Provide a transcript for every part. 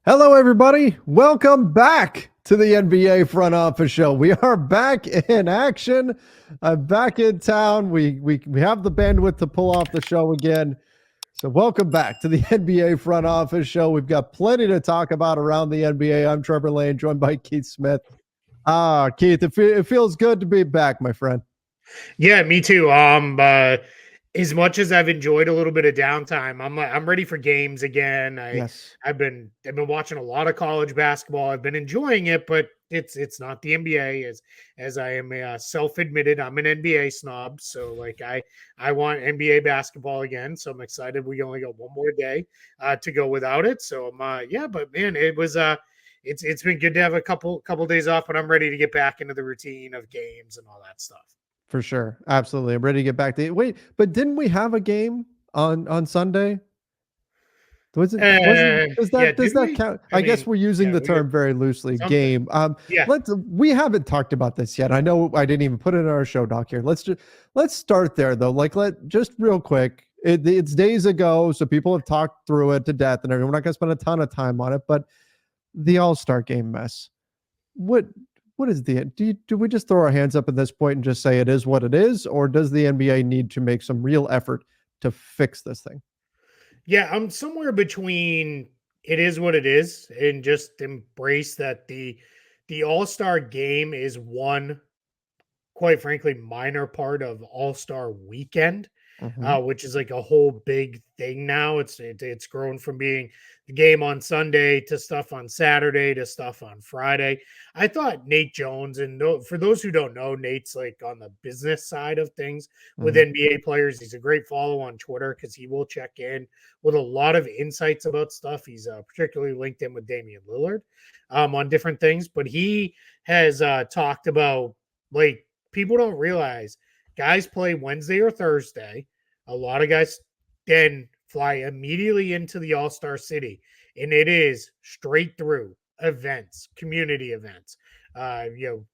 Hello, everybody. Welcome back to the NBA Front Office Show. We are back in action. I'm back in town. We have the bandwidth to pull off the show again. So, welcome back to the NBA Front Office Show. We've got plenty to talk about around the NBA. I'm Trevor Lane, joined by Keith Smith. Keith, it feels good to be back, my friend. Yeah, me too. As much as I've enjoyed a little bit of downtime, I'm ready for games again. Yes, I've been watching a lot of college basketball. I've been enjoying it, but it's not the NBA as I am self-admitted. I'm an NBA snob, so like I want NBA basketball again. So I'm excited. We only got one more day to go without it. So yeah, but man, it's been good to have a couple days off, but I'm ready to get back into the routine of games and all that stuff. for sure. Absolutely. I'm ready to get back to it. Wait, but didn't we have a game on Sunday? Wasn't Yeah, does did that we? count? I I guess mean, we're using yeah, the we got term very loosely, something. game. Yeah. We haven't talked about this yet. I know I didn't even put it in our show doc here. Let's start there though. Like let just real quick. It's days ago, so people have talked through it to death, and we're not going to spend a ton of time on it. But the All-Star Game mess. What what is the do we just throw our hands up at this point and just say it is what it is, or does the NBA need to make some real effort to fix this thing? Yeah, I'm somewhere between it is what it is and just embrace that the All-Star game is one, quite frankly, minor part of All-Star weekend, Mhm. which is like a whole big thing now. It's grown from being the game on Sunday to stuff on Saturday to stuff on Friday. I thought Nate Jones, and for those who don't know, Nate's like on the business side of things with Mhm. NBA players. He's a great follow on Twitter because he will check in with a lot of insights about stuff. He's particularly linked in with Damian Lillard on different things, but he has talked about like people don't realize guys play Wednesday or Thursday. A lot of guys then fly immediately into the All Star City, and it is straight through events, community events,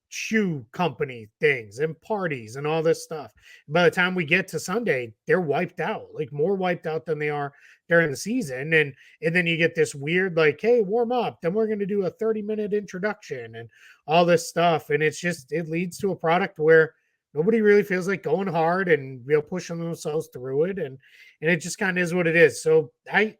shoe company things and parties and all this stuff. By the time we get to Sunday, they're wiped out, like more wiped out than they are during the season. And then you get this weird, like, hey, warm up. Then we're going to do a 30-minute introduction and all this stuff. And it leads to a product where nobody really feels like going hard and pushing themselves through it. And it just kind of is what it is. So I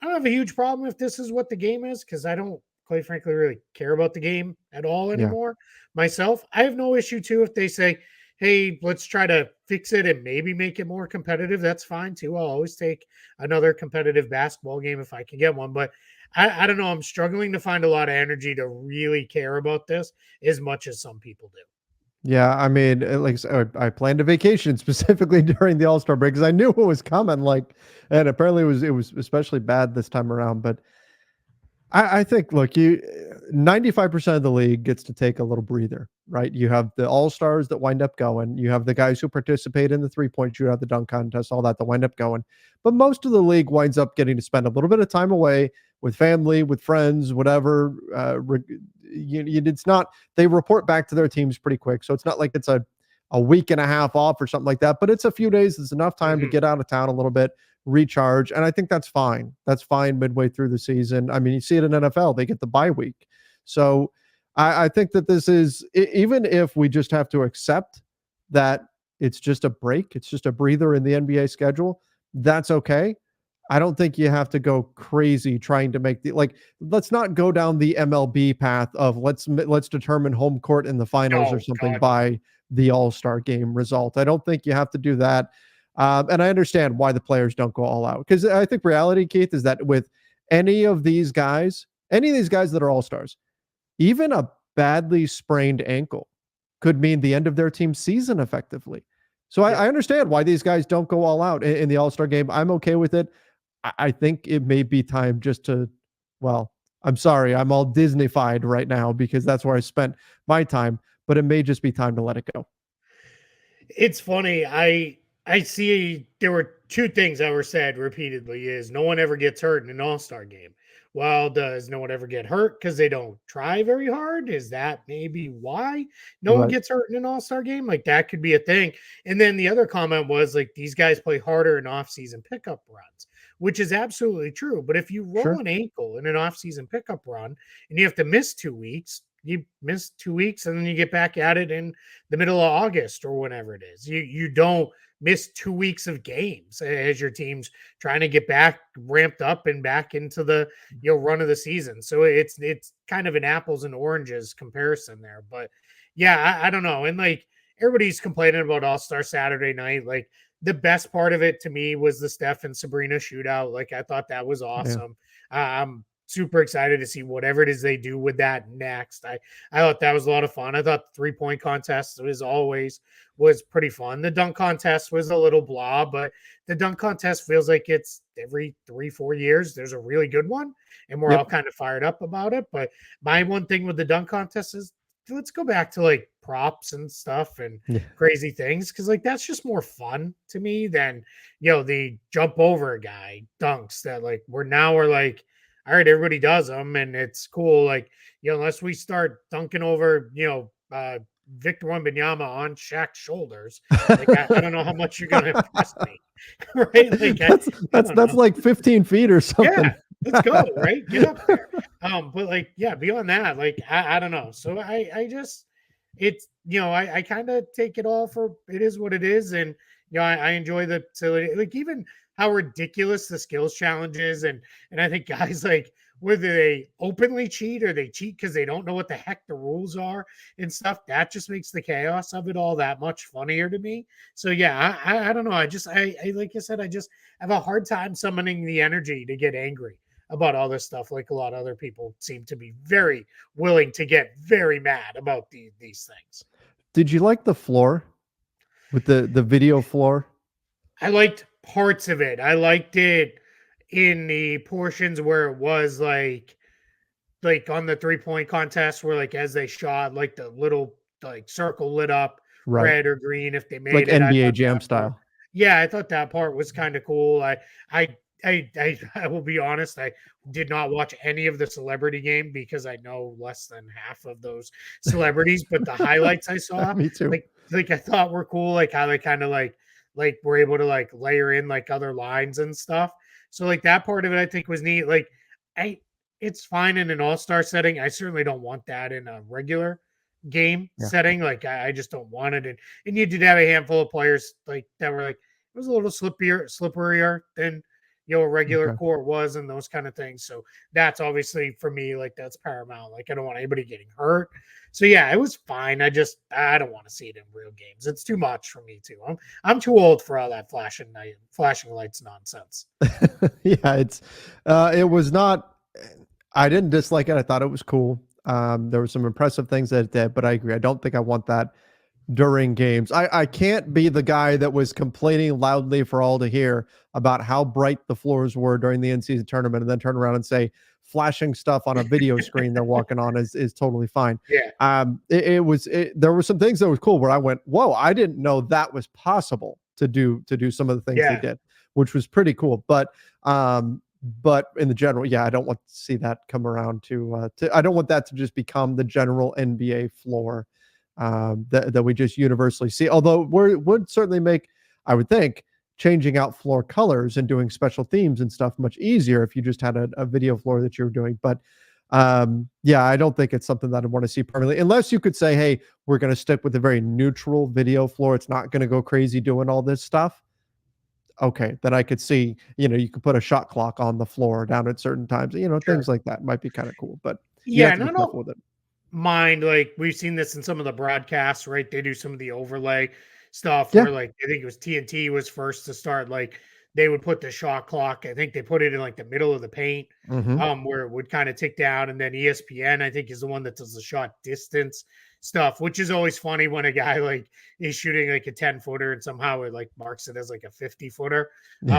don't have a huge problem if this is what the game is because I don't, quite frankly, really care about the game at all Yeah. anymore myself. I have no issue too if they say, hey, let's try to fix it and maybe make it more competitive. That's fine too. I'll always take another competitive basketball game if I can get one. But I don't know. I'm struggling to find a lot of energy to really care about this as much as some people do. Yeah, I mean, like I planned a vacation specifically during the All-Star break because I knew it was coming. Like, and apparently it was especially bad this time around. But I think, look, 95% of the league gets to take a little breather, right? You have the all stars that wind up going. You have the guys who participate in the 3-point shootout, the dunk contest, all that wind up going. But most of the league winds up getting to spend a little bit of time away with family, with friends, whatever. It's not, they report back to their teams pretty quick. So it's not like it's a week and a half off or something like that, but it's a few days. It's enough time to Mhm. get out of town a little bit, recharge. And I think that's fine. That's fine midway through the season. I mean, you see it in NFL, they get the bye week. So I think that this is, even if we just have to accept that it's just a break, it's just a breather in the NBA schedule, that's okay. I don't think you have to go crazy trying to make like let's not go down the MLB path of let's determine home court in the finals or No, something God, no. by the All-Star game result. I don't think you have to do that. And I understand why the players don't go all out because I think reality, Keith, is that with any of these guys that are all-stars, even a badly sprained ankle could mean the end of their team season effectively. So Yeah. I understand why these guys don't go all out in the All-Star game. I'm okay with it. I think it may be time just to, well, I'm sorry, I'm all Disney-fied right now because that's where I spent my time, but it may just be time to let it go. It's funny. I see there were two things that were said repeatedly is no one ever gets hurt in an all-star game. Well, does no one ever get hurt because they don't try very hard? Is that maybe why no one Right. gets hurt in an all-star game? Like that could be a thing. And then the other comment was like these guys play harder in off-season pickup runs, which is absolutely true. But if you roll Sure. an ankle in an off-season pickup run and you have to miss 2 weeks, you miss 2 weeks and then you get back at it in the middle of August or whenever it is. You don't miss 2 weeks of games as your team's trying to get back ramped up and back into the run of the season. So it's kind of an apples and oranges comparison there. But yeah, I don't know. And like everybody's complaining about All-Star Saturday night. Like the best part of it to me was the Steph and Sabrina shootout. Like I thought that was Yeah. awesome. I'm super excited to see whatever it is they do with that next. I thought that was a lot of fun. I thought the 3-point contest was pretty fun. The dunk contest was a little blah, but the dunk contest feels like it's every 3-4 years. There's a really good one, and we're all Yep. kind of fired up about it. But my one thing with the dunk contest is let's go back to like props and stuff and Yeah. crazy things because like that's just more fun to me than the jump over a guy dunks that like we're like all right, everybody does them and it's cool. Like, unless we start dunking over, Victor Wembanyama on Shaq's shoulders, like I don't know how much you're gonna impress me. Right? Like that's I that's don't that's know. like 15 feet or Yeah, something. let's go, right? Get up there. But like, yeah, beyond that, like I don't know. So I just it's I kind of take it all for it is what it is, and I enjoy the facility, like even how ridiculous the skills challenge is, and I think guys like whether they openly cheat or they cheat because they don't know what the heck the rules are and stuff, that just makes the chaos of it all that much funnier to me. So yeah, I don't know. I like I said, I just have a hard time summoning the energy to get angry about all this stuff. Like a lot of other people seem to be very willing to get very mad about these things. Did you like the floor with the video floor? I liked parts of it. I liked it in the portions where it was like on the 3-point contest where like as they shot like the little like circle lit up Right. red or green if they Like made it. I NBA thought Jam that part style. yeah, I thought that part was kind of cool. I I will be honest, I did not watch any of the celebrity game because I know less than half of those celebrities, but the highlights I saw, Me too. like I thought were cool, like how they kind of like were able to like layer in like other lines and stuff. So like that part of it I think was neat. Like I it's fine in an all-star setting. I certainly don't want that in a regular game Yeah. setting. Like I just don't want it. And you did have a handful of players like that were like it was a little slipperier than a regular Okay. court was and those kind of things. So that's obviously for me, like that's paramount. Like I don't want anybody getting hurt. So yeah, it was fine. I don't want to see it in real games. It's too much for me too. I'm too old for all that flashing lights nonsense. Yeah, it was not I didn't dislike it. I thought it was cool. There were some impressive things that it did, but I agree. I don't think I want that during games. I can't be the guy that was complaining loudly for all to hear about how bright the floors were during the in-season tournament and then turn around and say flashing stuff on a video screen they're walking on is totally fine. Yeah. There were some things that was cool where I went, whoa, I didn't know that was possible to do some of the things they Yeah. did, which was pretty cool. But in the general, yeah, I don't want to see that come around to I don't want that to just become the general NBA floor that we just universally see. Although would certainly make, I would think, changing out floor colors and doing special themes and stuff much easier if you just had a video floor that you were doing. But yeah, I don't think it's something that I want to see permanently, unless you could say, hey, we're going to stick with a very neutral video floor. It's not going to go crazy doing all this stuff. Okay, then I could see, you could put a shot clock on the floor down at certain times. Things Sure. like that might be kind of cool, but you Yeah, have to and be I don't careful with it. mind like we've seen this in some of the broadcasts, right? They do some of the overlay stuff Yeah. where like I think it was TNT was first to start like they would put the shot clock. I think they put it in like the middle of the paint, Hmm. where it would kind of tick down, and then ESPN I think is the one that does the shot distance stuff, which is always funny when a guy like is shooting like a 10-footer and somehow it like marks it as like a 50-footer,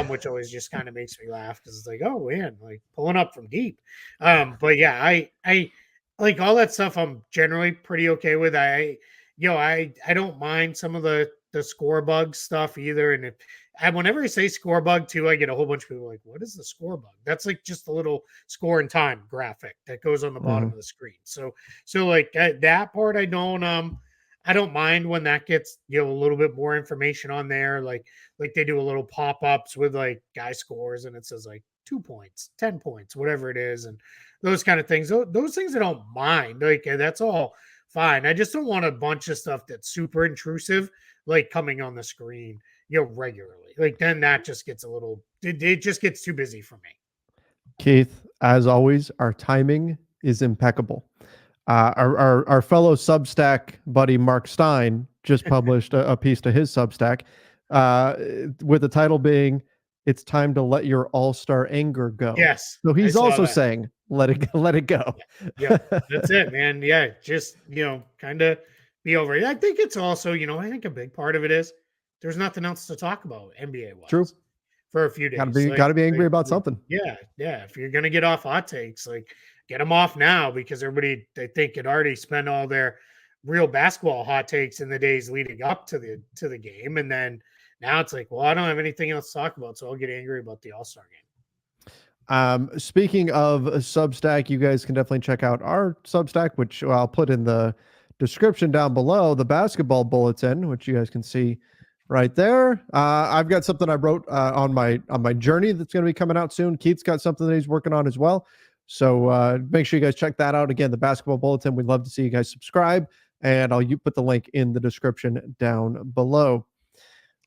which always just kind of makes me laugh because it's like, oh man, like pulling up from deep. But yeah, I like all that stuff I'm generally pretty okay with. I don't mind some of the score bug stuff either. And whenever I say score bug too, I get a whole bunch of people like, what is the score bug? That's like just a little score and time graphic that goes on the bottom Hmm. of the screen. So like that part I don't I don't mind when that gets, a little bit more information on there. Like they do a little pop-ups with like guy scores and it says like 2 points, 10 points, whatever it is, and those kind of things. Those things I don't mind. Like that's all fine. I just don't want a bunch of stuff that's super intrusive, like coming on the screen, regularly. Like then that just gets it just gets too busy for me. Keith, as always, our timing is impeccable. Our fellow Substack buddy Mark Stein just published a piece to his Substack uh, with the title being "It's time to let your all-star anger go." Yes, So I he's saw also that. saying, "Let it go, let it go." Yeah, that's it, man. Yeah, just kind of be over it. I think it's also, I think a big part of it is there's nothing else to talk about NBA True. wise for a few Got to days. be got to be angry about something. Yeah, yeah. If you're gonna get off hot takes, like get them off now because everybody they think had already spent all their real basketball hot takes in the days leading up to the game, and then now it's like, well, I don't have anything else to talk about, so I'll get angry about the All Star game. Speaking of Substack, you guys can definitely check out our Substack, which I'll put in the description down below, the basketball bulletin, which you guys can see right there. I've got something I wrote on my journey that's going to be coming out soon. Keith's got something that he's working on as well. So make sure you guys check that out. Again, the basketball bulletin. We'd love to see you guys subscribe, and I'll put the link in the description down below.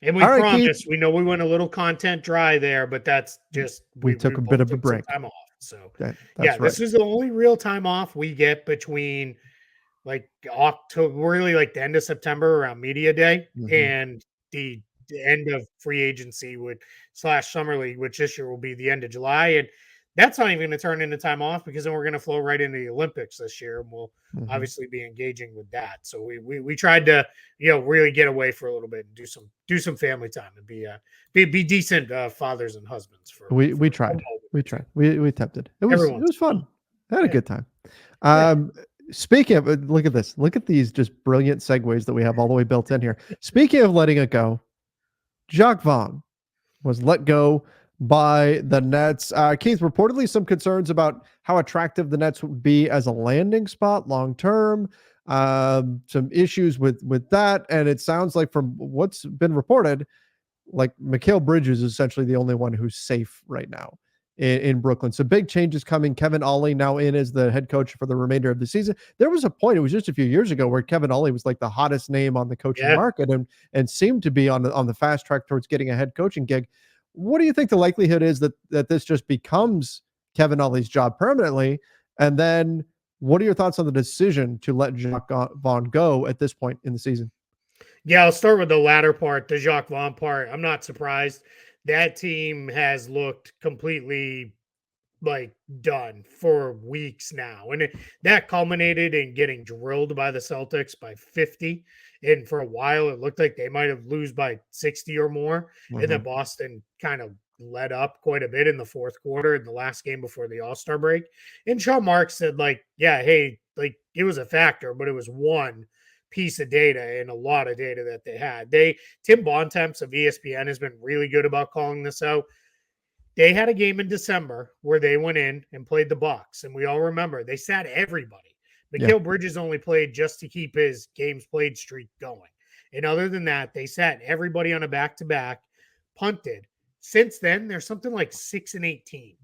And we All right, Keith. promise, we know we went a little content dry there, but that's just We took a bit of a break. time off. So That's yeah, right. this is the only real time off we get between like October, really like the end of September around media day and the end of free agency with / summer league, which this year will be the end of July. And that's not even going to turn into time off because then we're going to flow right into the Olympics this year, and we'll obviously be engaging with that. So we tried to really get away for a little bit and do some family time and be decent fathers and husbands. We tried. We attempted. It was fun. I had a good time. Speaking of, look at this. Look at these just brilliant segues that we have all the way built in here. Speaking of letting it go, Jacques Vaughn was let go by the Nets. Keith, reportedly some concerns about how attractive the Nets would be as a landing spot long term. Some issues with that, and it sounds like from what's been reported, like Mikal Bridges is essentially the only one who's safe right now in Brooklyn. So big changes coming. Kevin Ollie now in as the head coach for the remainder of the season. There was a point, it was just a few years ago, where Kevin Ollie was like the hottest name on the coaching market and seemed to be on the fast track towards getting a head coaching gig. What do you think the likelihood is that this just becomes Kevin Ollie's job permanently? And then what are your thoughts on the decision to let Jacques Vaughn go at this point in the season? Yeah, I'll start with the latter part, the Jacques Vaughn part. I'm not surprised. That team has looked completely like done for weeks now. And that culminated in getting drilled by the Celtics by 50. And for a while, it looked like they might have lose by 60 or more. And then Boston kind of let up quite a bit in the fourth quarter in the last game before the All-Star break. And Sean Marks said, like, yeah, hey, like it was a factor, but it was one piece of data and a lot of data that they had. Tim Bontemps of ESPN has been really good about calling this out. They had a game in December where they went in and played the Bucks, and we all remember they sat everybody. Mikal Bridges only played just to keep his games played streak going. And other than that, they sat everybody on a back-to-back, punted. Since then, they're something like 6-18.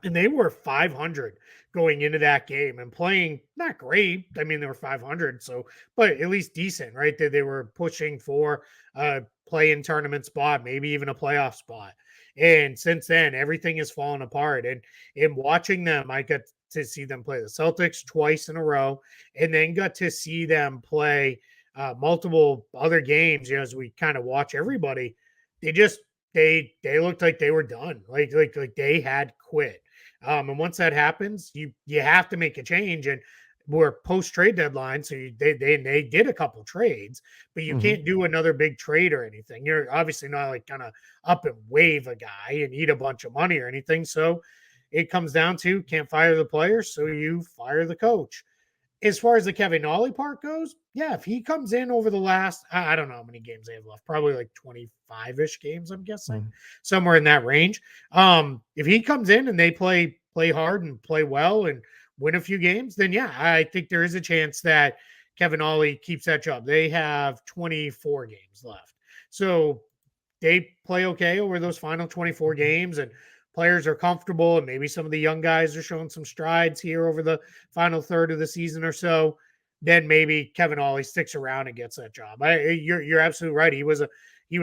And they were 500 going into that game and playing not great. I mean, they were 500, so but at least decent, right? They were pushing for a play-in tournament spot, maybe even a playoff spot. And since then, everything has fallen apart. And in watching them, I got to see them play the Celtics twice in a row, and then got to see them play multiple other games. As we kind of watch everybody, they looked like they were done, like they had quit. And once that happens, you have to make a change. And we're post trade deadline, so they did a couple trades, but you can't do another big trade or anything. You're obviously not like gonna up and wave a guy and eat a bunch of money or anything. So it comes down to can't fire the player, so you fire the coach. As far as the Kevin Ollie part goes, yeah, if he comes in over the last, I don't know how many games they have left, probably like 25-ish games, I'm guessing, somewhere in that range. If he comes in and they play hard and play well and win a few games, then yeah, I think there is a chance that Kevin Ollie keeps that job. They have 24 games left. So they play okay over those final 24 games, and players are comfortable, and maybe some of the young guys are showing some strides here over the final third of the season or so, then maybe Kevin Ollie sticks around and gets that job. You're absolutely right. He was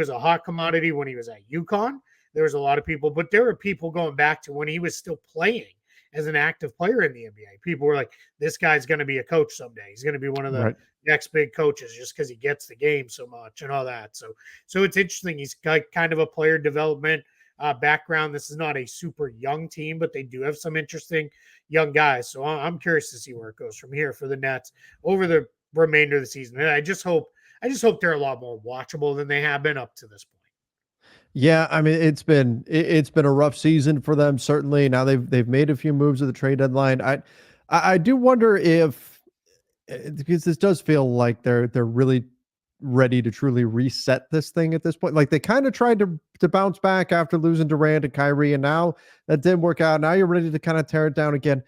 a hot commodity when he was at UConn. There was a lot of people, but there were people going back to when he was still playing as an active player in the NBA. People were like, this guy's going to be a coach someday. He's going to be one of the Right. next big coaches just because he gets the game so much and all that. So it's interesting. He's got kind of a player development background. This is not a super young team, but they do have some interesting young guys. So I'm curious to see where it goes from here for the Nets over the remainder of the season. And I just hope they're a lot more watchable than they have been up to this point. Yeah, I mean it's been a rough season for them, certainly. Now they've made a few moves at the trade deadline. I do wonder if, because this does feel like they're really ready to truly reset this thing at this point. Like they kind of tried to bounce back after losing Durant and Kyrie, and now that didn't work out. Now you're ready to kind of tear it down again.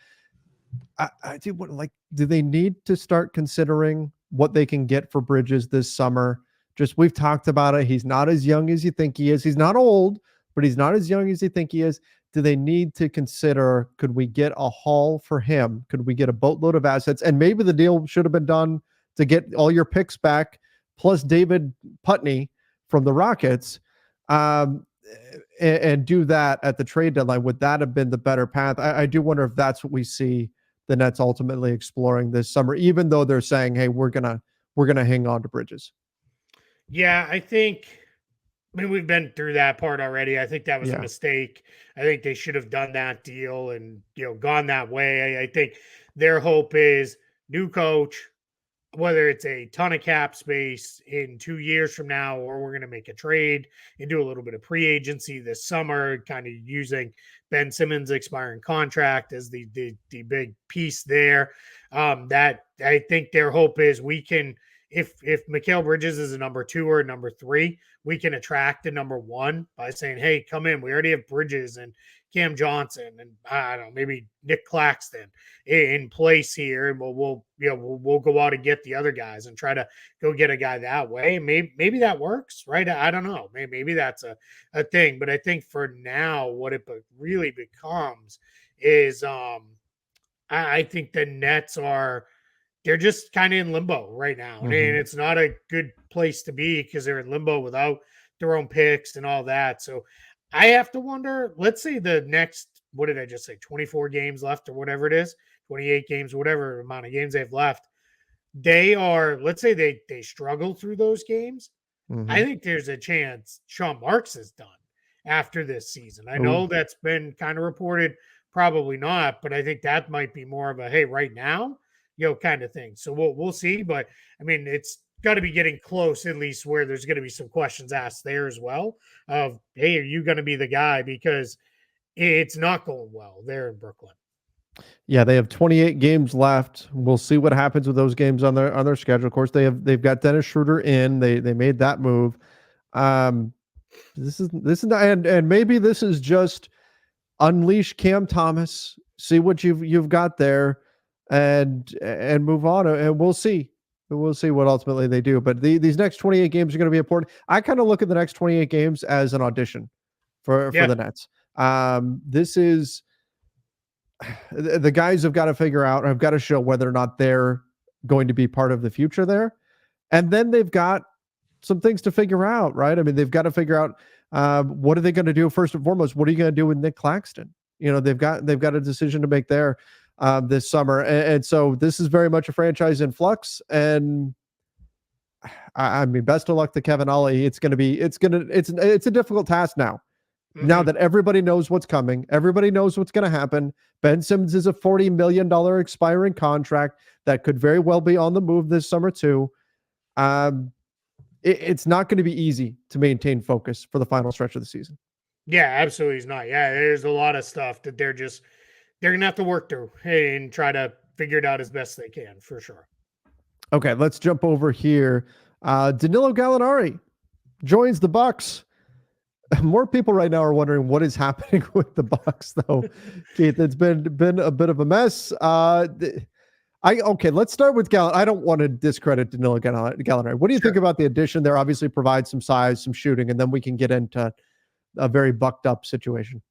I do what, like, do they need to start considering what they can get for Bridges this summer? Just, we've talked about it. He's not as young as you think he is. He's not old, but he's not as young as you think he is. Do they need to consider, could we get a haul for him? Could we get a boatload of assets? And maybe the deal should have been done to get all your picks back, plus David Putney from the Rockets, and do that at the trade deadline. Would that have been the better path? I do wonder if that's what we see the Nets ultimately exploring this summer, even though they're saying, hey, we're gonna hang on to Bridges. Yeah, I mean, we've been through that part already. I think that was a mistake. I think they should have done that deal and, gone that way. I think their hope is new coach, whether it's a ton of cap space in 2 years from now, or we're going to make a trade and do a little bit of free agency this summer, kind of using Ben Simmons' expiring contract as the big piece there. That I think their hope is we can, if Mikal Bridges is a number 2 or a number 3, we can attract a number 1 by saying, hey, come in. We already have Bridges and Cam Johnson and I don't know, maybe Nick Claxton in place here, and we'll go out and get the other guys and try to go get a guy that way. Maybe that works, right? I don't know. Maybe that's a thing, but I think for now, what it really becomes is I think the Nets they're just kind of in limbo right now, and it's not a good place to be because they're in limbo without their own picks and all that. So I have to wonder, let's say the next, what did I just say, 24 games left or whatever it is, 28 games, whatever amount of games they've left. Let's say they struggle through those games. I think there's a chance Sean Marks is done after this season. I know that's been kind of reported, probably not, but I think that might be more of a, hey, right now, kind of thing. So we'll see. But I mean, it's got to be getting close, at least, where there's going to be some questions asked there as well of, hey, are you going to be the guy? Because it's not going well there in Brooklyn. Yeah, they have 28 games left. We'll see what happens with those games on their schedule. Of course, they've got Dennis Schroeder in. They made that move. This is not, and maybe this is just unleash Cam Thomas, see what you've got there, and move on, and we'll see. We'll see what ultimately they do. But these next 28 games are going to be important. I kind of look at the next 28 games as an audition for the Nets. This is, the guys have got to figure out, have got to show whether or not they're going to be part of the future there. And then they've got some things to figure out, right? I mean, they've got to figure out what are they going to do first and foremost. What are you going to do with Nick Claxton? They've got a decision to make there this summer, and so this is very much a franchise in flux. And I mean, best of luck to Kevin Ollie. It's a difficult task now. Now that everybody knows what's coming, everybody knows what's going to happen. Ben Simmons is a $40 million expiring contract that could very well be on the move this summer too. It's not going to be easy to maintain focus for the final stretch of the season. Yeah, absolutely. It's not. Yeah, there's a lot of stuff that they're going to have to work through and try to figure it out as best they can, for sure. Okay, let's jump over here. Danilo Gallinari joins the Bucks. More people right now are wondering what is happening with the Bucks, though. Keith, it's been a bit of a mess. Okay, let's start with Gallinari. I don't want to discredit Danilo Gallinari. What do you think about the addition there? Obviously provides some size, some shooting, and then we can get into a very bucked up situation.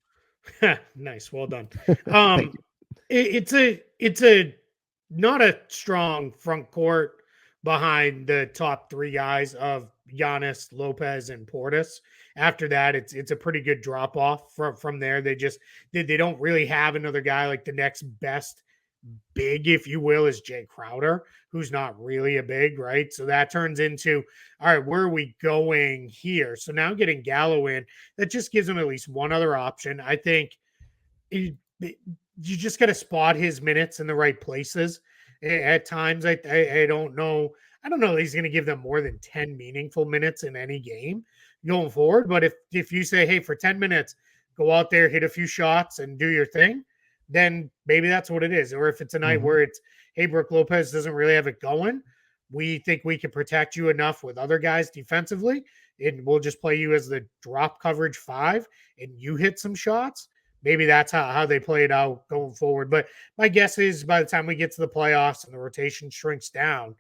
Nice, well done. Thank you. It's a not a strong front court behind the top three guys of Giannis, Lopez, and Portis. After that, it's a pretty good drop off from there. They don't really have another guy like the next best big, if you will, is Jay Crowder, who's not really a big, right? So that turns into, all right, where are we going here? So now getting Gallo in, that just gives him at least one other option. I think you just got to spot his minutes in the right places. At times, I don't know. I don't know that he's going to give them more than 10 meaningful minutes in any game going forward. But if you say, hey, for 10 minutes, go out there, hit a few shots, and do your thing, then maybe that's what it is. Or if it's a night where it's, hey, Brook Lopez doesn't really have it going, we think we can protect you enough with other guys defensively, and we'll just play you as the drop coverage 5, and you hit some shots. Maybe that's how they play it out going forward. But my guess is by the time we get to the playoffs and the rotation shrinks down,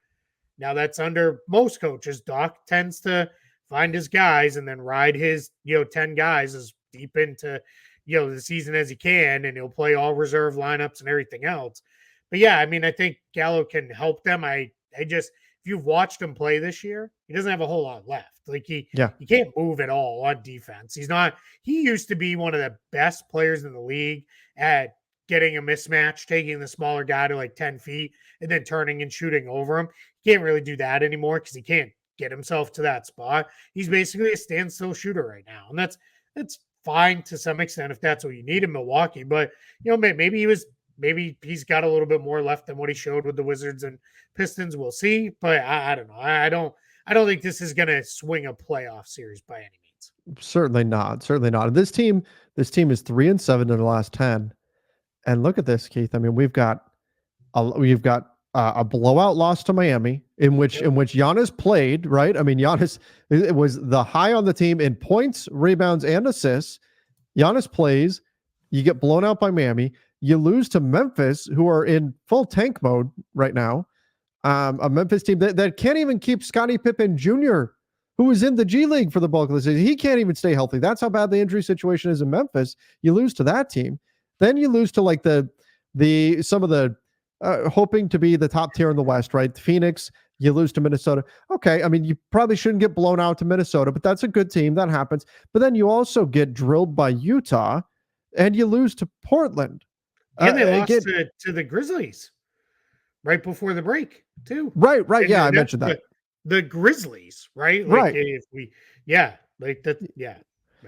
now that's under most coaches. Doc tends to find his guys and then ride his 10 guys as deep into the season as he can, and he'll play all reserve lineups and everything else. But yeah, I mean, I think Gallo can help them. I just, if you've watched him play this year, he doesn't have a whole lot left. Like he can't move at all on defense. He used to be one of the best players in the league at getting a mismatch, taking the smaller guy to like 10 feet and then turning and shooting over him. He can't really do that anymore because he can't get himself to that spot. He's basically a standstill shooter right now. And that's fine to some extent if that's what you need in Milwaukee. But maybe he's got a little bit more left than what he showed with the Wizards and Pistons. We'll see. But I don't know. I don't think this is going to swing a playoff series by any means. Certainly not. Certainly not. This team is 3-7 in the last 10. And look at this, Keith. I mean, we've got a blowout loss to Miami in which Giannis played, right? I mean, Giannis, it was the high on the team in points, rebounds, and assists. Giannis plays. You get blown out by Miami. You lose to Memphis, who are in full tank mode right now. A Memphis team that can't even keep Scottie Pippen Jr., who was in the G League for the bulk of the season. He can't even stay healthy. That's how bad the injury situation is in Memphis. You lose to that team. Then you lose to like some of the hoping to be the top tier in the West, right? Phoenix, you lose to Minnesota. Okay, I mean, you probably shouldn't get blown out to Minnesota, but that's a good team. That happens. But then you also get drilled by Utah, and you lose to Portland. And they lost to the Grizzlies right before the break, too. Right. And I mentioned that. The Grizzlies, right? Like if man,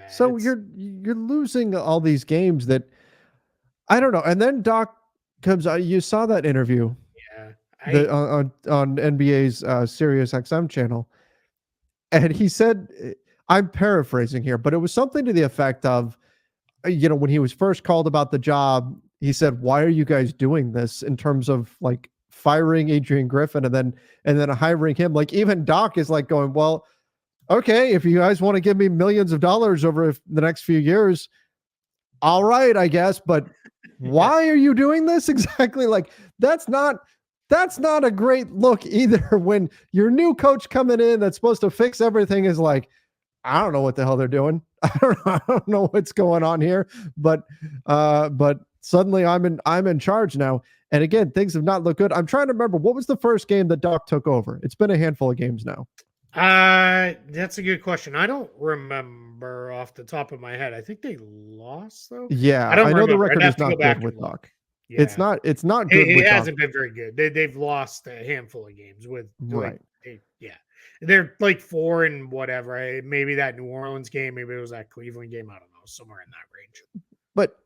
so you're losing all these games that I don't know. And then Doc comes out. You saw that interview, on NBA's Sirius XM channel, and he said, I'm paraphrasing here, but it was something to the effect of, when he was first called about the job, he said, "Why are you guys doing this?" In terms of like firing Adrian Griffin and then hiring him. Like even Doc is like going, "Well, okay, if you guys want to give me millions of dollars over the next few years, all right, I guess, but why are you doing this exactly?" Like that's not a great look either when your new coach coming in that's supposed to fix everything is like, I don't know what the hell they're doing. I don't know what's going on here, but suddenly I'm in charge now. And again, things have not looked good. I'm trying to remember, what was the first game that Doc took over? It's been a handful of games now. That's a good question. I don't remember off the top of my head. I think they lost though. Yeah, I know the record is not good with Doc. Yeah. It's not good. It hasn't been very good. They've lost a handful of games with right. They're like 4 and whatever. Maybe that New Orleans game, maybe it was that Cleveland game. I don't know, somewhere in that range. But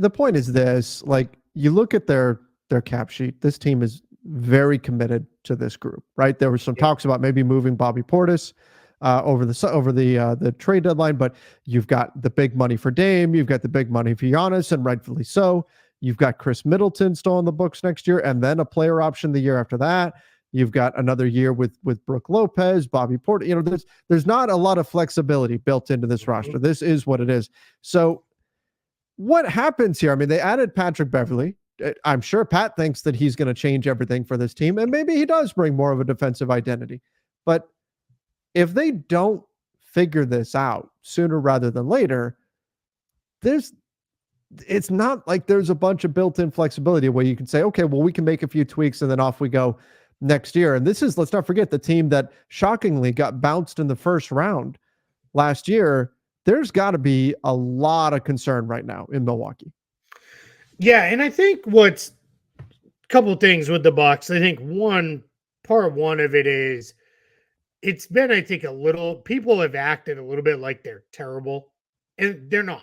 the point is this: like you look at their cap sheet. This team is very committed to this group, right? There were some talks about maybe moving Bobby Portis over the trade deadline, but you've got the big money for Dame, you've got the big money for Giannis, and rightfully so. You've got Chris Middleton still on the books next year, and then a player option the year after that. You've got another year with Brook Lopez, Bobby Portis. There's not a lot of flexibility built into this roster. This is what it is. So what happens here? I mean, they added Patrick Beverley I'm sure Pat thinks that he's going to change everything for this team, and maybe he does bring more of a defensive identity. But if they don't figure this out sooner rather than later, it's not like there's a bunch of built-in flexibility where you can say, okay, well, we can make a few tweaks and then off we go next year. And this is, let's not forget, the team that shockingly got bounced in the first round last year. There's got to be a lot of concern right now in Milwaukee. Yeah, and I think what's a couple things with the Bucks. I think part one of it is it's been, I think, a little, people have acted a little bit like they're terrible, and they're not.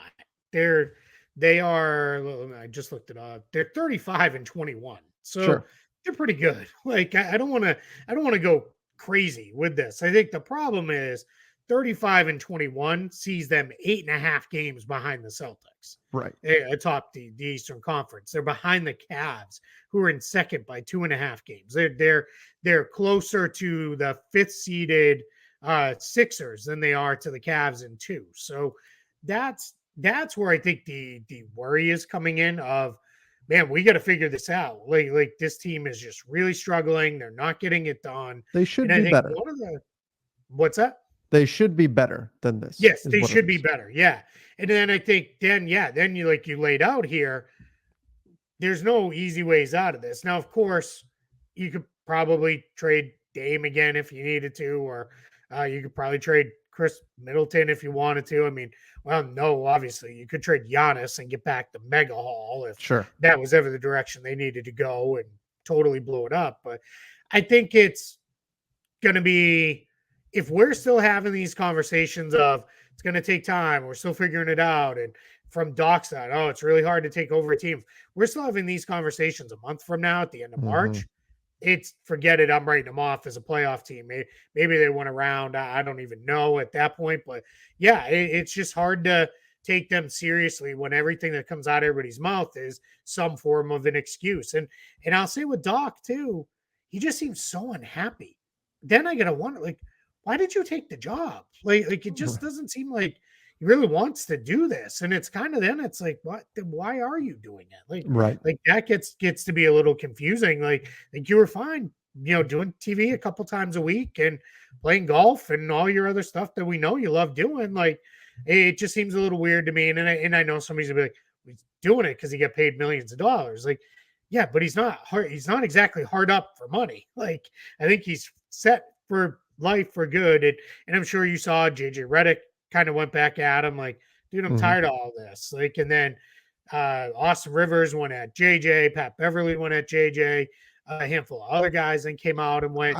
They are, I just looked it up. They're 35-21. So Sure. they're pretty good. Like I don't want to go crazy with this. I think the problem is 35-21 sees them 8.5 games behind the Celtics. Right. Atop the Eastern Conference. They're behind the Cavs, who are in second by 2.5 games. They're closer to the 5th seeded Sixers than they are to the Cavs in 2. So that's where I think the worry is coming in of, man, we got to figure this out. Like this team is just really struggling. They're not getting it done. They should be better. What's that? They should be better than this. Yes, they should be better. Yeah. And then I think then you, like you laid out here, there's no easy ways out of this. Now, of course, you could probably trade Dame again if you needed to, or you could probably trade Chris Middleton if you wanted to. I mean, well, no, obviously you could trade Giannis and get back the mega haul if that was ever the direction they needed to go and totally blow it up. But I think it's going to be, if we're still having these conversations of it's going to take time, we're still figuring it out, and from Doc's side, oh, it's really hard to take over a team. We're still having these conversations a month from now at the end of March. It's forget it. I'm writing them off as a playoff team. Maybe they went around. I don't even know at that point. But yeah, it's just hard to take them seriously when everything that comes out of everybody's mouth is some form of an excuse. And I'll say with Doc too, he just seems so unhappy. Then I gotta wonder, like, why did you take the job? Like it just doesn't seem like he really wants to do this. And it's kind of, then it's like, what? Why are you doing it? Like that gets to be a little confusing. Like you were fine, doing TV a couple times a week and playing golf and all your other stuff that we know you love doing. Like it just seems a little weird to me. And I know somebody's gonna be like, he's doing it because he get paid millions of dollars. Like, yeah, but he's not exactly hard up for money. Like I think he's set for life for good. And I'm sure you saw JJ Redick kind of went back at him like, dude, I'm tired of all this. Like, and then Austin Rivers went at JJ, Pat Beverly went at JJ, a handful of other guys then came out and went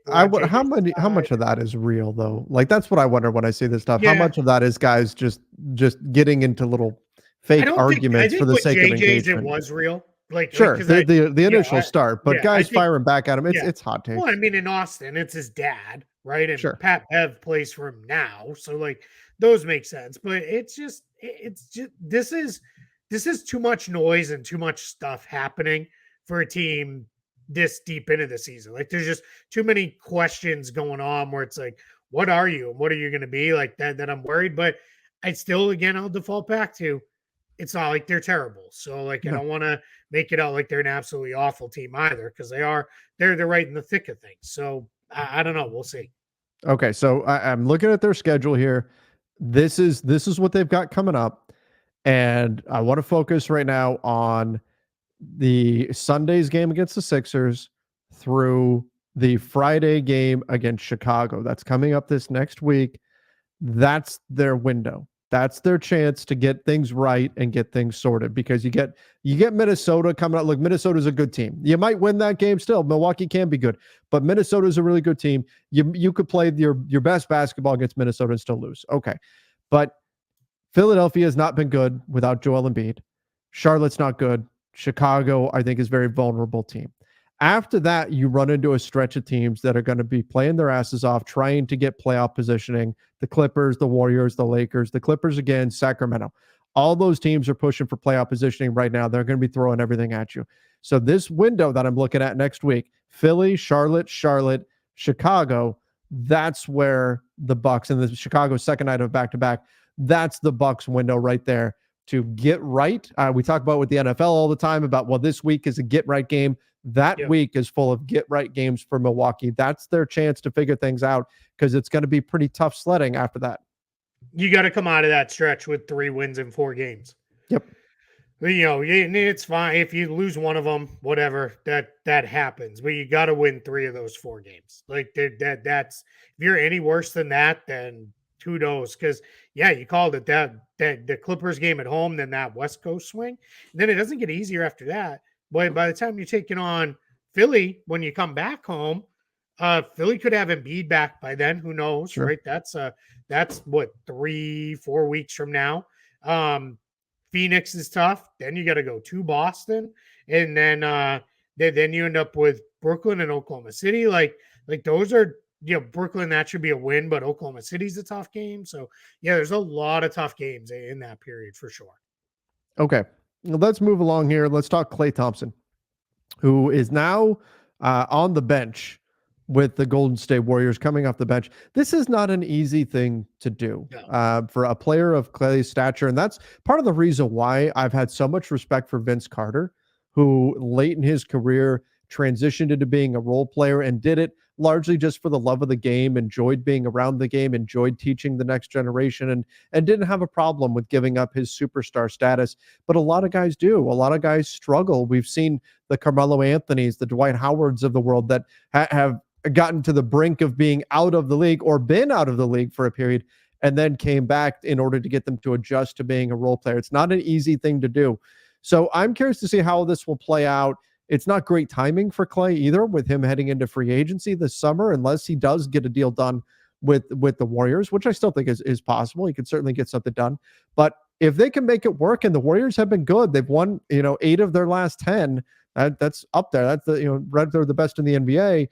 how much of that is real though? Like, that's what I wonder when I see this stuff. Yeah. How much of that is guys just getting into little fake arguments for the sake of engagement? It was real. Like, sure, the initial start, but guys firing back at him, it's hot takes. Well, I mean, in Austin, it's his dad, right? And Pat Bev plays for him now, so like those make sense. But it's just this is too much noise and too much stuff happening for a team this deep into the season. Like, there's just too many questions going on where it's like, what are you and what are you going to be like? That I'm worried, but I still, again, I'll default back to, it's not like they're terrible. So like, I don't want to make it out like they're an absolutely awful team either, because they're right in the thick of things. So I don't know. We'll see. Okay. So I'm looking at their schedule here. This is what they've got coming up. And I want to focus right now on the Sunday's game against the Sixers through the Friday game against Chicago. That's coming up this next week. That's their window. That's their chance to get things right and get things sorted, because you get Minnesota coming out. Look, Minnesota's a good team. You might win that game still. Milwaukee can be good, but Minnesota's a really good team. You could play your best basketball against Minnesota and still lose. Okay. But Philadelphia has not been good without Joel Embiid. Charlotte's not good. Chicago, I think, is a very vulnerable team. After that, you run into a stretch of teams that are going to be playing their asses off, trying to get playoff positioning. The Clippers, the Warriors, the Lakers, the Clippers again, Sacramento. All those teams are pushing for playoff positioning right now. They're going to be throwing everything at you. So this window that I'm looking at next week, Philly, Charlotte, Chicago, that's where the Bucks, and the Chicago second night of back-to-back, that's the Bucks window right there to get right. We talk about with the NFL all the time about, well, this week is a get right game. That Yep. week is full of get right games for Milwaukee. That's their chance to figure things out because it's going to be pretty tough sledding after that. You got to come out of that stretch with 3 wins in 4 games. Yep. It's fine if you lose one of them, whatever. That happens. But you got to win 3 of those 4 games. Like that's if you're any worse than that, then who knows? Because yeah, you called it that the Clippers game at home, then that West Coast swing. And then it doesn't get easier after that. But by the time you're taking on Philly, when you come back home, Philly could have Embiid back by then. Who knows, Sure. right? That's what 3-4 weeks from now. Phoenix is tough. Then you got to go to Boston, and then you end up with Brooklyn and Oklahoma City. Like those are Brooklyn, that should be a win, but Oklahoma City's a tough game. So yeah, there's a lot of tough games in that period for sure. Okay, well, let's move along here. Let's talk Klay Thompson, who is now on the bench with the Golden State Warriors, coming off the bench. This is not an easy thing to do for a player of Klay's stature. And that's part of the reason why I've had so much respect for Vince Carter, who late in his career transitioned into being a role player and did it largely just for the love of the game, enjoyed being around the game, enjoyed teaching the next generation, and didn't have a problem with giving up his superstar status. But a lot of guys do. A lot of guys struggle. We've seen the Carmelo Anthonys, the Dwight Howards of the world that have gotten to the brink of being out of the league or been out of the league for a period and then came back in order to get them to adjust to being a role player. It's not an easy thing to do. So I'm curious to see how this will play out. It's not great timing for Klay either, with him heading into free agency this summer, unless he does get a deal done with the Warriors, which I still think is possible. He could certainly get something done. But if they can make it work, and the Warriors have been good, they've won 8 of their last 10. That's up there. That's right there, the best in the NBA.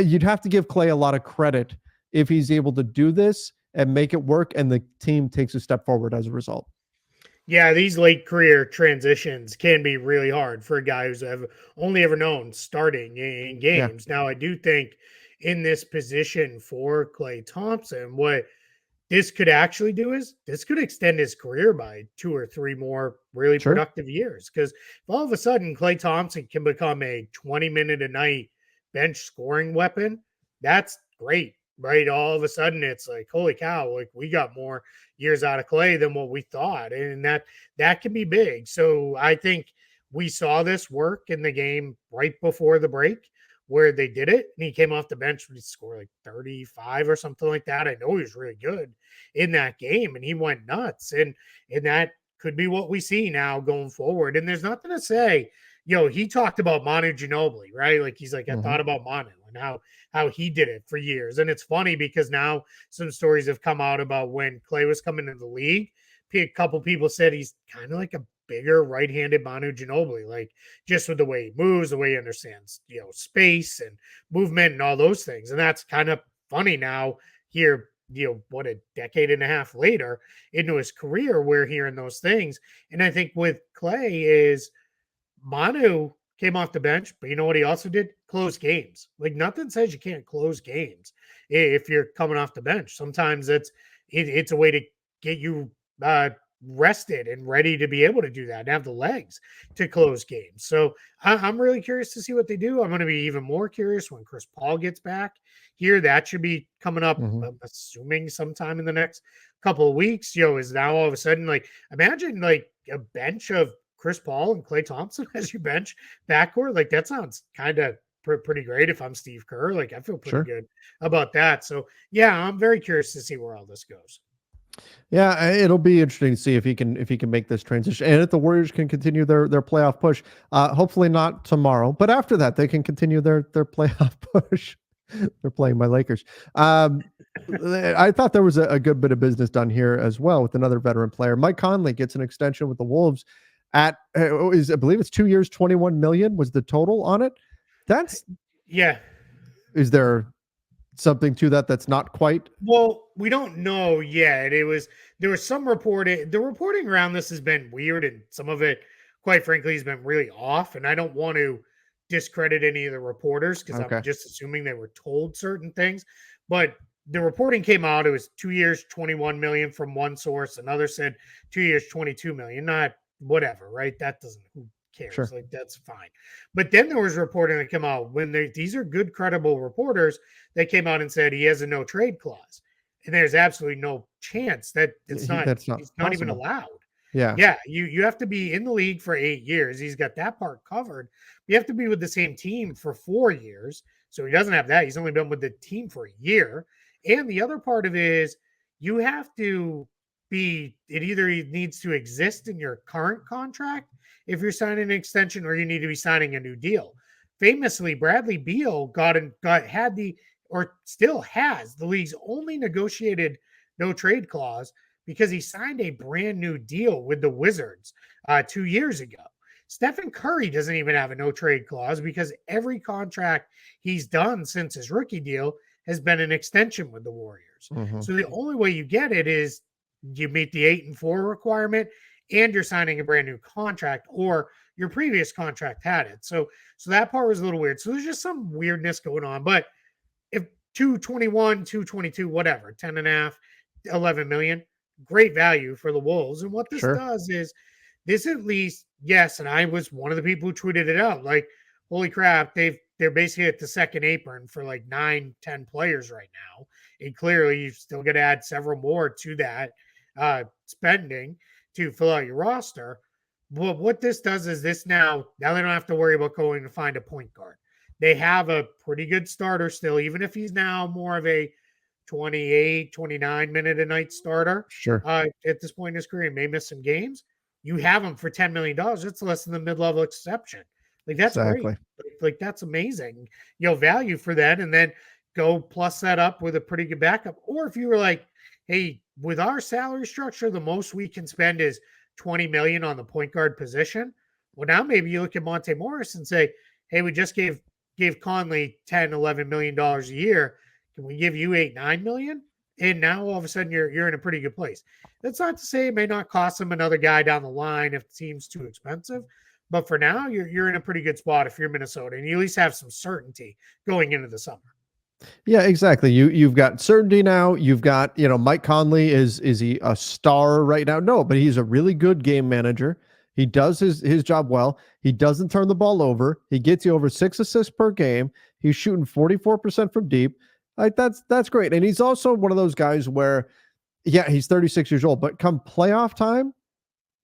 You'd have to give Klay a lot of credit if he's able to do this and make it work, and the team takes a step forward as a result. Yeah, these late career transitions can be really hard for a guy who's only ever known starting in games. Yeah. Now, I do think in this position for Klay Thompson, what this could actually do is this could extend his career by 2 or 3 more really productive years. Because if all of a sudden Klay Thompson can become a 20-minute a night bench scoring weapon, that's great, right? All of a sudden it's like, holy cow, like we got more years out of Klay than what we thought. And that can be big. So I think we saw this work in the game right before the break, where they did it, and he came off the bench and he scored like 35 or something like that. I know he was really good in that game, and he went nuts. And that could be what we see now going forward. And there's nothing to say. He talked about Manu Ginobili, right? Like he's like, I thought about Manu and how he did it for years. And it's funny because now some stories have come out about when Klay was coming into the league. A couple people said he's kind of like a bigger right-handed Manu Ginobili, like just with the way he moves, the way he understands, space and movement and all those things. And that's kind of funny now here, what, a decade and a half later into his career, we're hearing those things. And I think with Klay is Manu came off the bench, but you know what he also did? Close games. Like nothing says you can't close games if you're coming off the bench. Sometimes it's a way to get you rested and ready to be able to do that and have the legs to close games. So I'm really curious to see what they do. I'm going to be even more curious when Chris Paul gets back here. That should be coming up, I'm assuming sometime in the next couple of weeks. Is now all of a sudden, like, imagine like a bench of Chris Paul and Klay Thompson as your bench backcourt. Like that sounds kind of pretty great. If I'm Steve Kerr, like I feel pretty good about that. So yeah, I'm very curious to see where all this goes. Yeah, it'll be interesting to see if he can make this transition, and if the Warriors can continue their playoff push. Hopefully not tomorrow, but after that they can continue their playoff push. They're playing my Lakers. I thought there was a good bit of business done here as well with another veteran player. Mike Conley gets an extension with the Wolves at I believe it's 2 years, 21 million was the total on it. That's Is there something to that's not quite? Well, we don't know yet. There was some reporting. The reporting around this has been weird, and some of it, quite frankly, has been really off. And I don't want to discredit any of the reporters because I'm just assuming they were told certain things. But the reporting came out. It was 2 years, 21 million from one source. Another said 2 years, 22 million. Not whatever, right? That doesn't, who cares? Sure. Like, that's fine. But then there was reporting that came out when these are good, credible reporters that came out and said he has a no trade clause. And there's absolutely no chance that That's not it's not even possible. allowed. Yeah. Yeah, you have to be in the league for 8 years. He's got that part covered. You have to be with the same team for 4 years. So he doesn't have that. He's only been with the team for a year. And the other part of it is you have to it either needs to exist in your current contract if you're signing an extension, or you need to be signing a new deal. Famously, Bradley Beal had the, or still has, the league's only negotiated no trade clause because he signed a brand new deal with the Wizards 2 years ago. Stephen Curry doesn't even have a no trade clause because every contract he's done since his rookie deal has been an extension with the Warriors. Mm-hmm. So the only way you get it is you meet the 8-4 requirement and you're signing a brand new contract, or your previous contract had it. So that part was a little weird. So there's just some weirdness going on. But if 221, 222, whatever, 10 and a half, 11 million, great value for the Wolves. And what this Sure. does is this, at least, yes, and I was one of the people who tweeted it out, like, holy crap, they're basically at the second apron for like 9-10 players right now. And clearly you still got to add several more to that spending to fill out your roster. But what this does is this now they don't have to worry about going to find a point guard. They have a pretty good starter still, even if he's now more of a 28, 29 minute a night starter Sure. at this point in his career. He may miss some games. You have him for $10 million. That's less than the mid-level exception. Like, that's great. Exactly. Like, that's amazing. Value for that. And then go plus that up with a pretty good backup. Or if you were like, hey, with our salary structure, the most we can spend is 20 million on the point guard position. Well, now maybe you look at Monte Morris and say, hey, we just gave Conley 10, 11 million dollars a year. Can we give you 8-9 million? And now all of a sudden you're in a pretty good place. That's not to say it may not cost them another guy down the line if the team's too expensive. But for now, you're in a pretty good spot if you're Minnesota, and you at least have some certainty going into the summer. Yeah, exactly. You've got certainty now. You've got, Mike Conley, is he a star right now? No, but he's a really good game manager. He does his job well. He doesn't turn the ball over. He gets you over 6 assists per game. He's shooting 44% from deep. Like, that's great. And he's also one of those guys where, yeah, he's 36 years old, but come playoff time,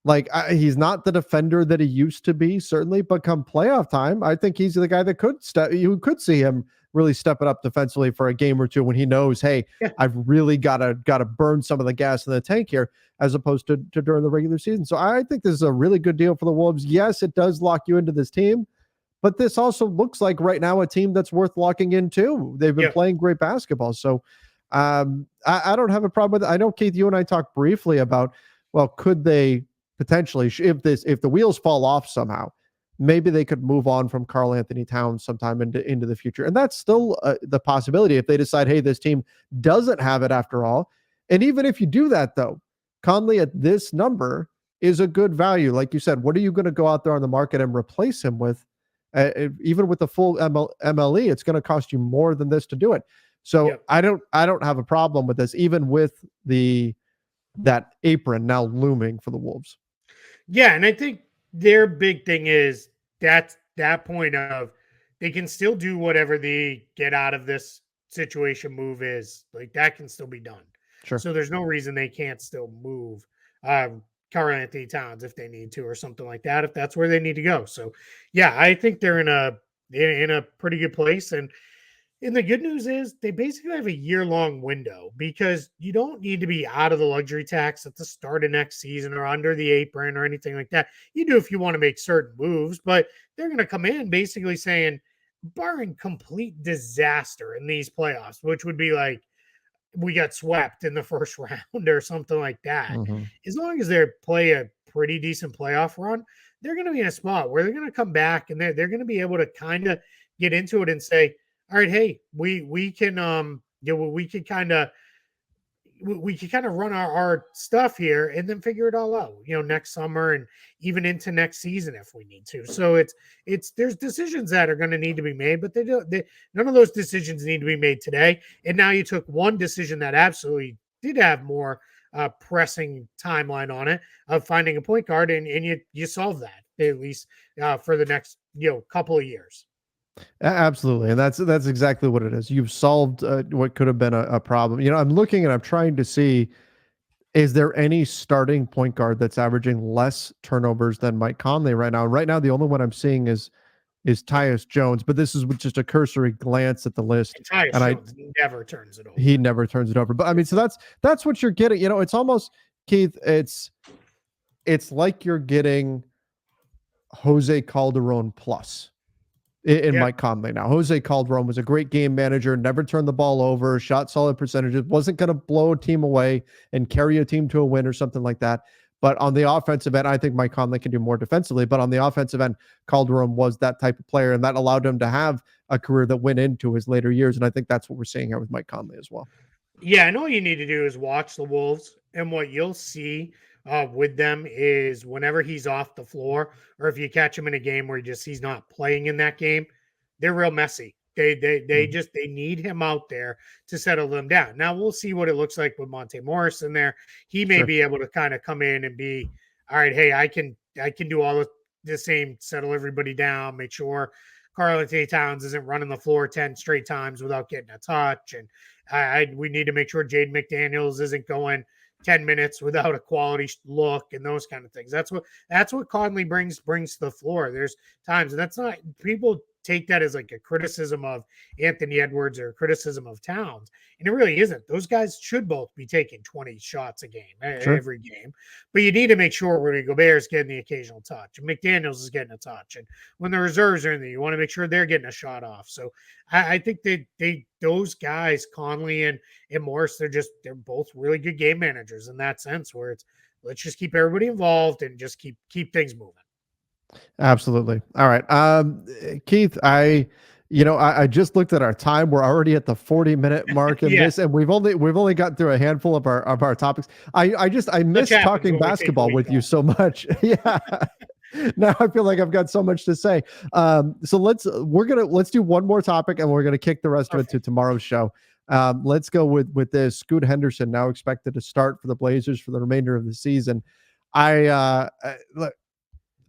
like, he's not the defender that he used to be, certainly, but come playoff time, I think he's the guy that you could see him really step it up defensively for a game or two when he knows, hey, Yeah. I've really got to burn some of the gas in the tank here, as opposed to during the regular season. So I think this is a really good deal for the Wolves. Yes, it does lock you into this team, but this also looks like right now a team that's worth locking in too. They've been playing great basketball. So I don't have a problem with it. I know, Keith, you and I talked briefly about, well, could they potentially, if the wheels fall off somehow, maybe they could move on from Karl Anthony Towns sometime into the future. And that's still the possibility if they decide, hey, this team doesn't have it after all. And even if you do that, though, Conley at this number is a good value. Like you said, what are you going to go out there on the market and replace him with? Even with the full MLE, it's going to cost you more than this to do it. So I don't have a problem with this, even with that apron now looming for the Wolves. Yeah, and I think their big thing is that point of they can still do whatever the get out of this situation move is. Like, that can still be done. Sure. So there's no reason they can't still move Karl Anthony Towns if they need to, or something like that, if that's where they need to go. So yeah, I think they're in a pretty good place. And the good news is they basically have a year-long window, because you don't need to be out of the luxury tax at the start of next season or under the apron or anything like that. You do if you want to make certain moves, but they're going to come in basically saying, barring complete disaster in these playoffs, which would be like we got swept in the first round or something like that. Mm-hmm. As long as they play a pretty decent playoff run, they're going to be in a spot where they're going to come back and they're going to be able to kind of get into it and say, all right, hey, we can we can kind of we can kind of run our stuff here and then figure it all out, next summer and even into next season if we need to. So there's decisions that are going to need to be made, but none of those decisions need to be made today. And now you took one decision that absolutely did have more pressing timeline on it of finding a point guard, and you solve that at least for the next couple of years. Absolutely, and that's exactly what it is. You've solved what could have been a problem. I'm looking and I'm trying to see, is there any starting point guard that's averaging less turnovers than Mike Conley right now? Right now, the only one I'm seeing is Tyus Jones, but this is with just a cursory glance at the list, And Tyus and Jones never turns it over. he never turns it over. But I mean, so that's what you're getting. It's almost, Keith. It's like you're getting Jose Calderon plus in Mike Conley now. Jose Calderon was a great game manager, never turned the ball over, shot solid percentages, wasn't going to blow a team away and carry a team to a win or something like that. But on the offensive end, I think Mike Conley can do more defensively. But on the offensive end, Calderon was that type of player, and that allowed him to have a career that went into his later years. And I think that's what we're seeing here with Mike Conley as well. Yeah, and all you need to do is watch the Wolves, and what you'll see with them is whenever he's off the floor, or if you catch him in a game where he's not playing in that game, they're real messy. They need him out there to settle them down. Now we'll see what it looks like with Monte Morris in there. He may be able to kind of come in and be, all right, hey, I can do all the same, settle everybody down, make sure Karl-Anthony Towns isn't running the floor 10 straight times without getting a touch. And we need to make sure Jaden McDaniels isn't going 10 minutes without a quality look and those kind of things. That's what Conley brings to the floor. There's times, and that's not, people take that as like a criticism of Anthony Edwards or a criticism of Towns. And it really isn't. Those guys should both be taking 20 shots a game, every game. But you need to make sure Rudy Gobert is getting the occasional touch, and McDaniels is getting a touch. And when the reserves are in there, you want to make sure they're getting a shot off. So I think those guys, Conley and Morris, they're both really good game managers in that sense, where it's, let's just keep everybody involved and just keep things moving. Absolutely. All right. Keith, I just looked at our time. We're already at the 40-minute mark in this, and we've only gotten through a handful of our topics. I miss talking basketball with you so much. Yeah. Now I feel like I've got so much to say. So let's do one more topic, and we're gonna kick the rest of it to tomorrow's show. Let's go with this. Scoot Henderson now expected to start for the Blazers for the remainder of the season. Look,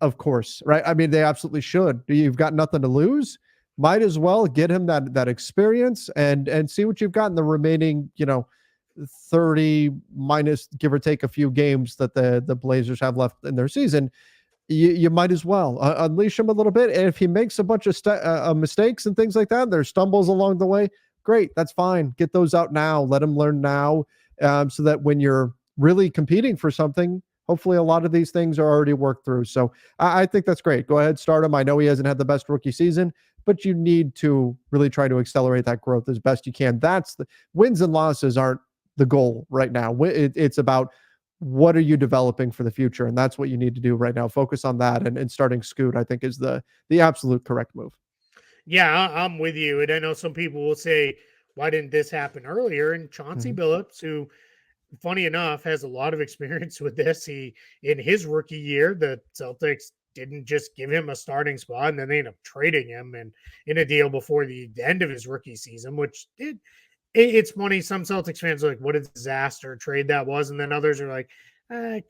of course, right? I mean, they absolutely should. You've got nothing to lose. Might as well get him that experience and see what you've got in the remaining, 30 minus give or take a few games that the Blazers have left in their season. You might as well unleash him a little bit. And if he makes a bunch of mistakes and things like that, there's stumbles along the way, great. That's fine. Get those out now. Let him learn now, so that when you're really competing for something, hopefully a lot of these things are already worked through. So I think that's great. Go ahead, start him. I know he hasn't had the best rookie season, but you need to really try to accelerate that growth as best you can. That's the wins and losses aren't the goal right now. It's about what are you developing for the future, and that's what you need to do right now. Focus on that, and starting Scoot, I think, is the absolute correct move. Yeah, I'm with you. And I know some people will say, why didn't this happen earlier? And Chauncey Billups, who, funny enough, has a lot of experience with this. In his rookie year, the Celtics didn't just give him a starting spot, and then they ended up trading him and in a deal before the end of his rookie season, which it's funny. Some Celtics fans are like, what a disaster trade that was. And then others are like,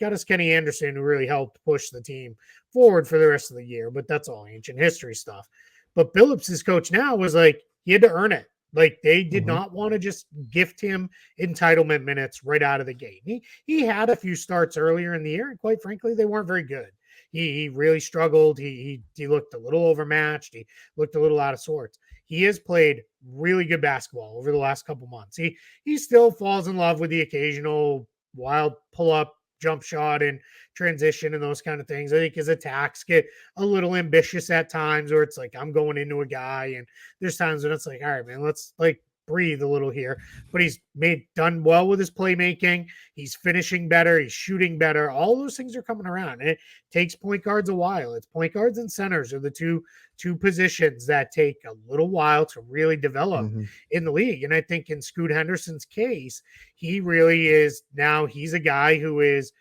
got us Kenny Anderson, who really helped push the team forward for the rest of the year. But that's all ancient history stuff. But Billups' coach now was like, he had to earn it. Like, they did not want to just gift him entitlement minutes right out of the gate. He had a few starts earlier in the year, and quite frankly, they weren't very good. He really struggled. He looked a little overmatched. He looked a little out of sorts. He has played really good basketball over the last couple months. He still falls in love with the occasional wild pull-up jump shot and transition and those kind of things. I think his attacks get a little ambitious at times, where it's like, I'm going into a guy, and there's times when it's like, all right, man, let's breathe a little here, but he's done well with his playmaking. He's finishing better. He's shooting better. All those things are coming around. And it takes point guards a while. It's point guards and centers are the two positions that take a little while to really develop Mm-hmm. in the league. And I think in Scoot Henderson's case, he really is now. He's a guy who is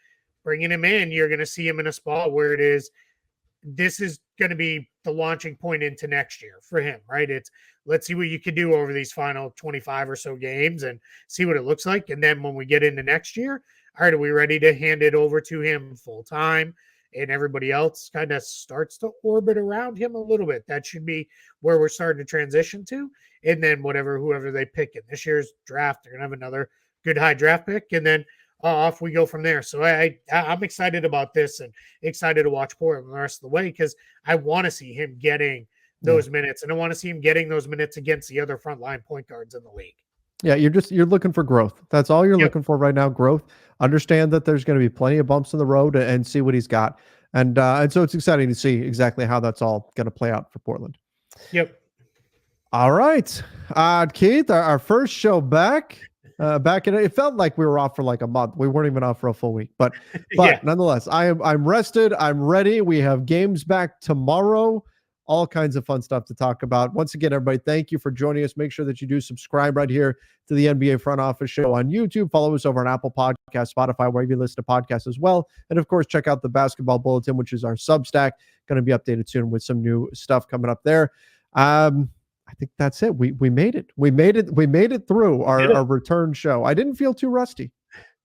bringing him in. You're going to see him in a spot where this is going to be the launching point into next year for him, right? It's let's see what you can do over these final 25 or so games and see what it looks like. And then when we get into next year, all right, are we ready to hand it over to him full time? And everybody else kind of starts to orbit around him a little bit. That should be where we're starting to transition to. And then whoever they pick in this year's draft, they're going to have another good high draft pick. And then off we go from there. So I'm excited about this and excited to watch Portland the rest of the way because I want to see him getting those minutes, and I want to see him getting those minutes against the other frontline point guards in the league. Yeah, you're looking for growth. That's all you're looking for right now. Growth. Understand that there's going to be plenty of bumps in the road and see what he's got. And so it's exciting to see exactly how that's all going to play out for Portland. Yep. All right, Keith, our first show back. Back in it felt like we were off for like a month. We weren't even off for a full week, but nonetheless, I'm rested. I'm ready. We have games back tomorrow. All kinds of fun stuff to talk about. Once again, everybody, thank you for joining us. Make sure that you do subscribe right here to the NBA Front Office Show on YouTube. Follow us over on Apple Podcasts, Spotify, wherever you listen to podcasts as well. And of course, check out the Basketball Bulletin, which is our Substack. Going to be updated soon with some new stuff coming up there. I think that's it. We made it. We made it through our return show. I didn't feel too rusty.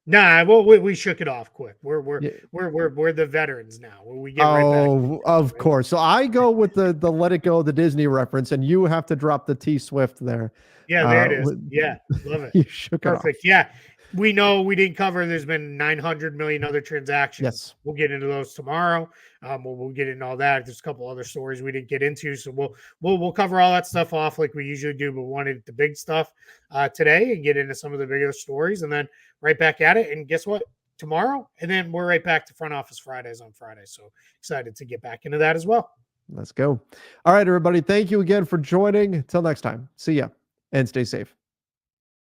Nah, well, we shook it off quick. We're the veterans now. We get right back. Of course. So I go with the let it go, the Disney reference, and you have to drop the T Swift there. Yeah, there it is. Yeah, love it. You shook Perfect. It off. Yeah. We know we didn't cover. There's been 900 million other transactions. Yes. We'll get into those tomorrow. We'll get into all that. There's a couple other stories we didn't get into, so we'll cover all that stuff off like we usually do. But wanted the big stuff today and get into some of the bigger stories, and then right back at it. And guess what? Tomorrow, and then we're right back to Front Office Fridays on Friday. So excited to get back into that as well. Let's go. All right, everybody. Thank you again for joining. Until next time. See ya and stay safe.